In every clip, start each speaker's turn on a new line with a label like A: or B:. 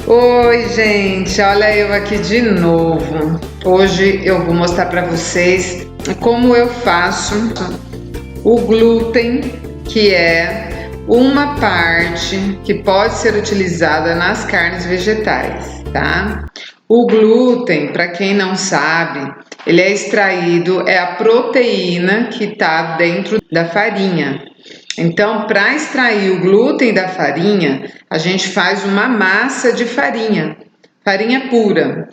A: Oi, gente, olha eu aqui de novo. Hoje eu vou mostrar para vocês como eu faço o glúten, que é uma parte que pode ser utilizada nas carnes vegetais, tá? O glúten, para quem não sabe, ele é extraído, é a proteína que está dentro da farinha. Então, para extrair o glúten da farinha, a gente faz uma massa de farinha pura,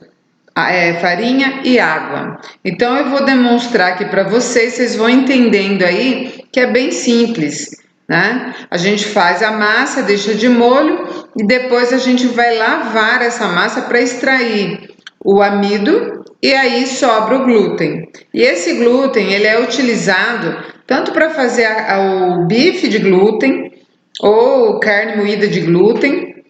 A: farinha e água. Então, eu vou demonstrar aqui para vocês vão entendendo aí que é bem simples, né? A gente faz a massa, deixa de molho e depois a gente vai lavar essa massa para extrair o amido e aí sobra o glúten. E esse glúten, ele é utilizado tanto para fazer o bife de glúten ou carne moída de glúten,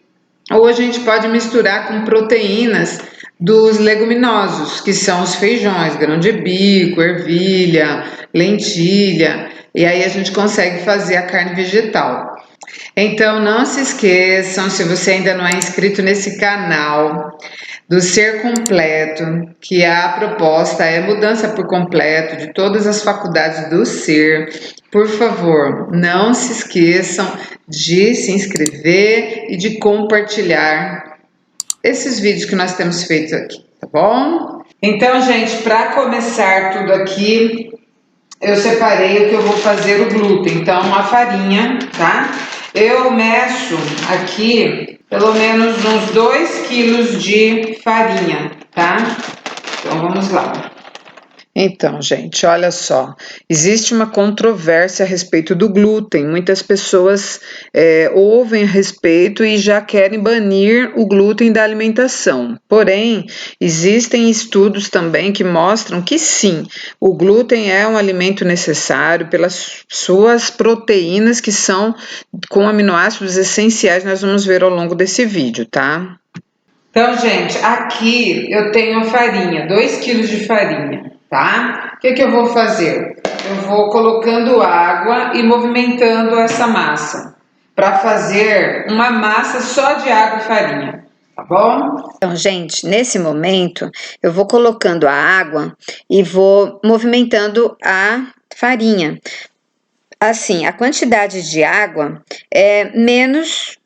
A: ou a gente pode misturar com proteínas dos leguminosos, que são os feijões, grão de bico, ervilha, lentilha, e aí a gente consegue fazer a carne vegetal. Então não se esqueçam, se você ainda não é inscrito nesse canal, do Ser Completo, que a proposta é mudança por completo de todas as faculdades do ser. Por favor, não se esqueçam de se inscrever e de compartilhar esses vídeos que nós temos feito aqui, tá bom? Então, gente, para começar tudo aqui, eu separei o que eu vou fazer o glúten. Então, a farinha, tá? Eu meço aqui pelo menos uns 2 quilos de farinha, tá? Então, vamos lá. Então, gente, olha só, existe uma controvérsia a respeito do glúten. Muitas pessoas ouvem a respeito e já querem banir o glúten da alimentação. Porém, existem estudos também que mostram que sim, o glúten é um alimento necessário pelas suas proteínas que são com aminoácidos essenciais. Nós vamos ver ao longo desse vídeo, tá? Então, gente, aqui eu tenho farinha, 2 quilos de farinha, tá? O que eu vou fazer? Eu vou colocando água e movimentando essa massa, para fazer uma massa só de água e farinha, tá bom?
B: Então, gente, nesse momento eu vou colocando a água e vou movimentando a farinha. Assim, a quantidade de água é menos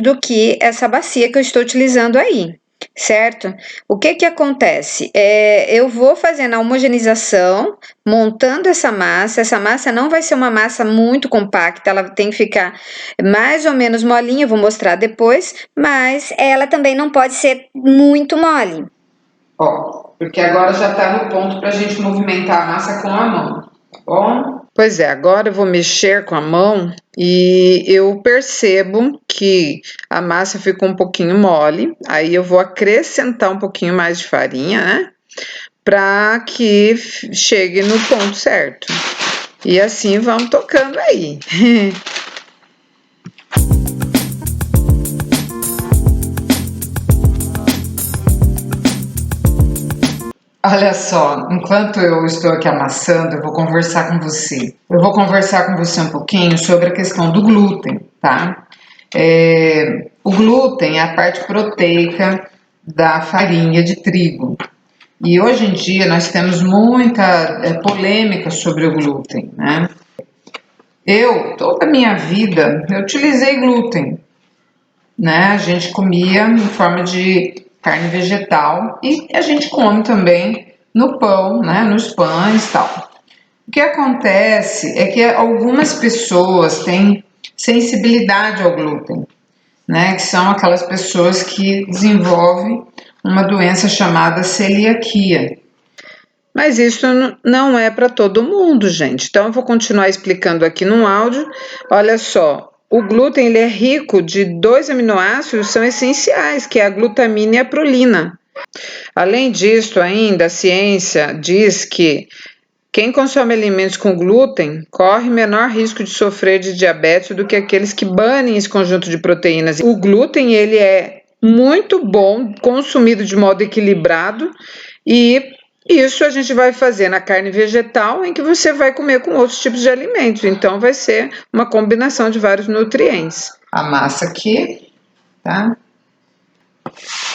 B: do que essa bacia que eu estou utilizando aí, certo? O que acontece? Eu vou fazendo a homogeneização, montando essa massa não vai ser uma massa muito compacta, ela tem que ficar mais ou menos molinha, eu vou mostrar depois, mas ela também não pode ser muito mole.
A: Ó, porque agora já tá no ponto pra gente movimentar a massa com a mão, tá bom? Pois é, agora eu vou mexer com a mão e eu percebo que a massa ficou um pouquinho mole, aí eu vou acrescentar um pouquinho mais de farinha, né? Para que chegue no ponto certo. E assim vamos tocando aí. Olha só, enquanto eu estou aqui amassando, eu vou conversar com você. Eu vou conversar com você um pouquinho sobre a questão do glúten, tá? O glúten é a parte proteica da farinha de trigo. E hoje em dia nós temos muita polêmica sobre o glúten, né? Toda a minha vida, eu utilizei glúten, né? A gente comia em forma de carne vegetal e a gente come também no pão, né? Nos pães e tal. O que acontece é que algumas pessoas têm sensibilidade ao glúten, né? Que são aquelas pessoas que desenvolvem uma doença chamada celiaquia. Mas isso não é para todo mundo, gente. Então eu vou continuar explicando aqui no áudio. Olha só. O glúten ele é rico de 2 aminoácidos que são essenciais, que é a glutamina e a prolina. Além disso, ainda a ciência diz que quem consome alimentos com glúten corre menor risco de sofrer de diabetes do que aqueles que banem esse conjunto de proteínas. O glúten ele é muito bom, consumido de modo equilibrado, e isso a gente vai fazer na carne vegetal, em que você vai comer com outros tipos de alimentos. Então, vai ser uma combinação de vários nutrientes. A massa aqui, tá?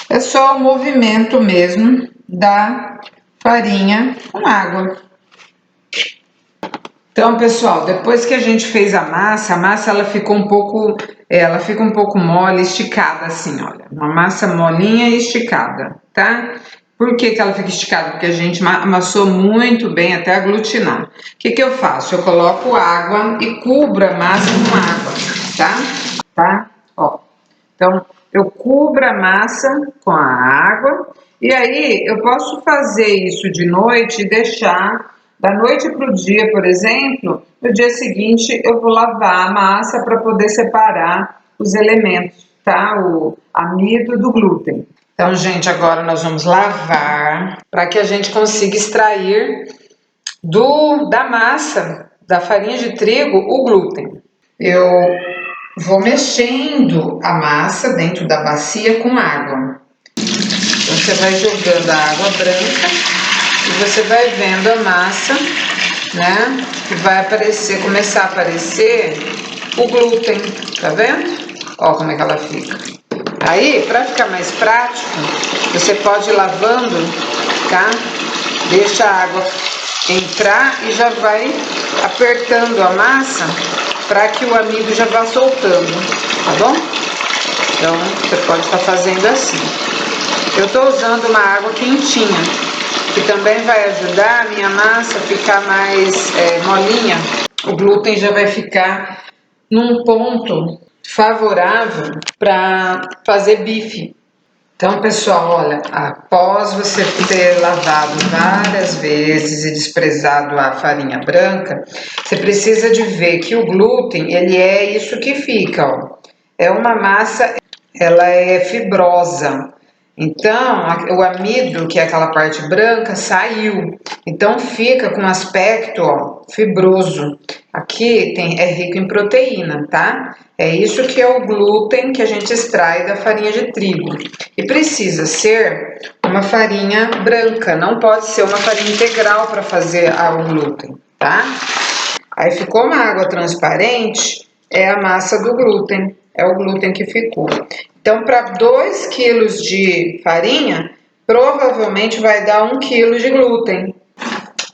A: É só o movimento mesmo da farinha com água. Então, pessoal, depois que a gente fez a massa ela ficou um pouco, fica um pouco mole, esticada assim, olha. Uma massa molinha e esticada, tá? Por que ela fica esticada? Porque a gente amassou muito bem até aglutinar. O que eu faço? Eu coloco água e cubro a massa com água, tá? Ó. Então, eu cubro a massa com a água e aí eu posso fazer isso de noite e deixar da noite para o dia, por exemplo. No dia seguinte eu vou lavar a massa para poder separar os elementos, tá? O amido do glúten. Então, gente, agora nós vamos lavar para que a gente consiga extrair da massa, da farinha de trigo, o glúten. Eu vou mexendo a massa dentro da bacia com água. Você vai jogando a água branca e você vai vendo a massa, né? Que vai começar a aparecer o glúten, tá vendo? Ó como é que ela fica. Aí, para ficar mais prático, você pode ir lavando, tá? Deixa a água entrar e já vai apertando a massa para que o amido já vá soltando, tá bom? Então, você pode estar fazendo assim. Eu estou usando uma água quentinha, que também vai ajudar a minha massa a ficar mais molinha. O glúten já vai ficar num ponto favorável para fazer bife. Então, pessoal, olha, após você ter lavado várias vezes e desprezado a farinha branca, você precisa de ver que o glúten, ele é isso que fica, ó. É uma massa, ela é fibrosa. Então, o amido, que é aquela parte branca, saiu. Então, fica com um aspecto, ó, fibroso. Aqui é rico em proteína, tá? É isso que é o glúten que a gente extrai da farinha de trigo. E precisa ser uma farinha branca, não pode ser uma farinha integral para fazer o glúten, tá? Aí ficou uma água transparente, é a massa do glúten, é o glúten que ficou. Então, para 2 quilos de farinha, provavelmente vai dar 1 quilo de glúten.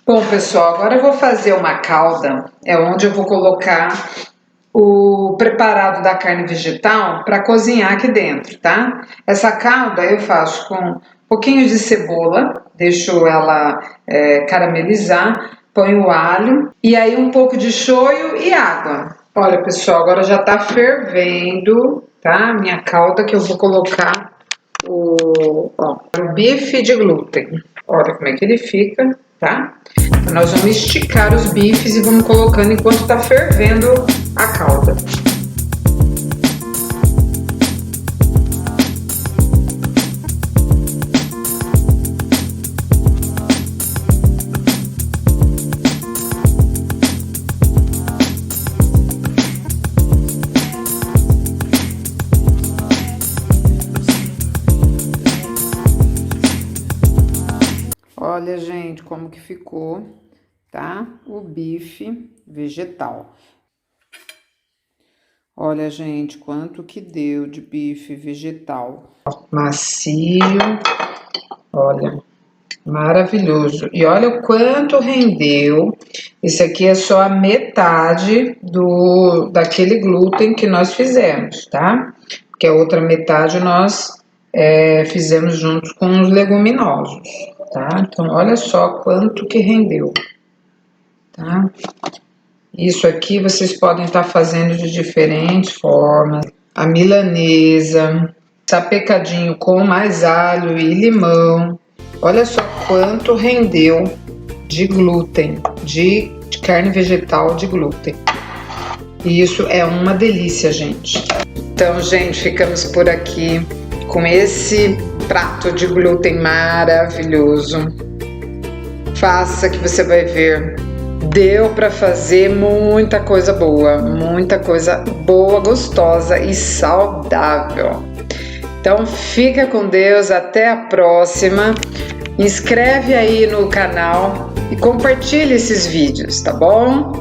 A: Bom, pessoal, agora eu vou fazer uma calda, onde eu vou colocar o preparado da carne vegetal para cozinhar aqui dentro, tá? Essa calda eu faço com um pouquinho de cebola, deixo ela caramelizar, ponho o alho e aí um pouco de shoyu e água. Olha, pessoal, agora já tá fervendo, tá? Minha calda, que eu vou colocar o bife de glúten. Olha como é que ele fica, tá? Então, nós vamos esticar os bifes e vamos colocando enquanto tá fervendo a calda. Olha, gente, como que ficou, tá? O bife vegetal. Olha, gente, quanto que deu de bife vegetal. Macio, olha, maravilhoso. E olha o quanto rendeu. Isso aqui é só a metade daquele glúten que nós fizemos, tá? Porque a outra metade nós fizemos junto com os leguminosos, tá? Então, olha só quanto que rendeu, tá? Isso aqui vocês podem estar fazendo de diferentes formas. A milanesa, sapecadinho com mais alho e limão. Olha só quanto rendeu de glúten, de carne vegetal de glúten. E isso é uma delícia, gente. Então, gente, ficamos por aqui com esse prato de glúten maravilhoso. Faça que você vai ver. Deu para fazer muita coisa boa, gostosa e saudável. Então fica com Deus, até a próxima. Inscreve aí no canal e compartilhe esses vídeos, tá bom?